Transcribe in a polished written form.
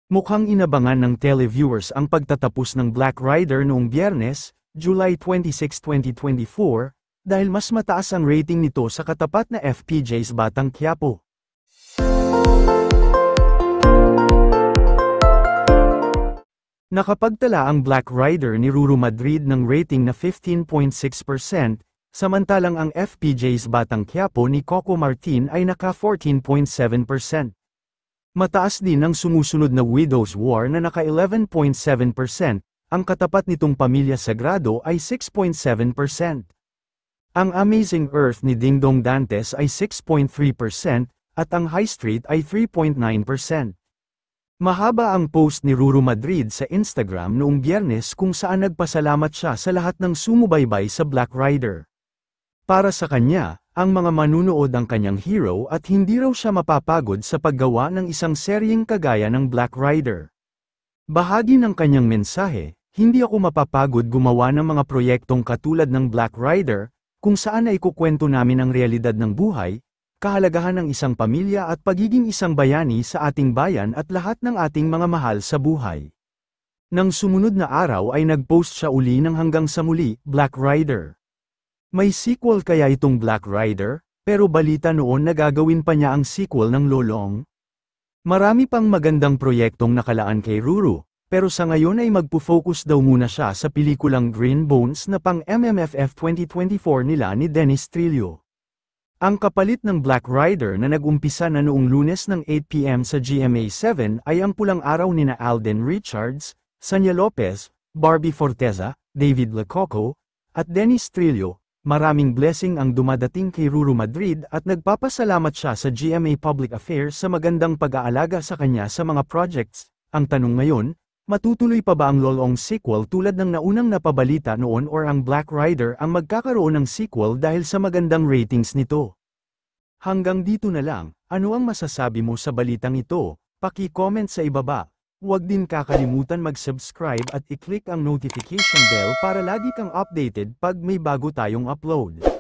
Mukhang inabangan ng televiewers ang pagtatapos ng Black Rider noong Biyernes, July 26, 2024, dahil mas mataas ang rating nito sa katapat na FPJ's Batang Quiapo. Nakapagtala ang Black Rider ni Ruru Madrid ng rating na 15.6%, samantalang ang FPJ's Batang Quiapo ni Coco Martin ay naka 14.7%. Mataas din ang sumusunod na Widow's War na naka 11.7%, ang katapat nitong Pamilya Sagrado ay 6.7%. Ang Amazing Earth ni Dingdong Dantes ay 6.3% at ang High Street ay 3.9%. Mahaba ang post ni Ruru Madrid sa Instagram noong Biyernes kung saan nagpasalamat siya sa lahat ng sumubaybay sa Black Rider. Para sa kanya, ang mga manunood ang kanyang hero at hindi raw siya mapapagod sa paggawa ng isang seryeng kagaya ng Black Rider. Bahagi ng kanyang mensahe, hindi ako mapapagod gumawa ng mga proyektong katulad ng Black Rider, kung saan ay ikukwento namin ang realidad ng buhay, kahalagahan ng isang pamilya at pagiging isang bayani sa ating bayan at lahat ng ating mga mahal sa buhay. Nang sumunod na araw ay nag-post siya uli ng Hanggang sa Muli, Black Rider. May sequel kaya itong Black Rider, pero balita noon na gagawin pa niya ang sequel ng Lolong. Marami pang magandang proyektong nakalaan kay Ruru, pero sa ngayon ay magpo-focus daw muna siya sa pelikulang Green Bones na pang MMFF 2024 nila ni Dennis Trillo. Ang kapalit ng Black Rider na nag-umpisa na noong Lunes ng 8 PM sa GMA7 ay ang Pulang Araw nina Alden Richards, Sanya Lopez, Barbie Forteza, David Lococo, at Dennis Trillo. Maraming blessing ang dumadating kay Ruru Madrid at nagpapasalamat siya sa GMA Public Affairs sa magandang pag-aalaga sa kanya sa mga projects. Ang tanong ngayon, matutuloy pa ba ang Lolong sequel tulad ng naunang napabalita noon or ang Black Rider ang magkakaroon ng sequel dahil sa magandang ratings nito? Hanggang dito na lang, ano ang masasabi mo sa balitang ito? Paki-comment sa ibaba. Huwag din kakalimutan mag-subscribe at i-click ang notification bell para lagi kang updated pag may bago tayong upload.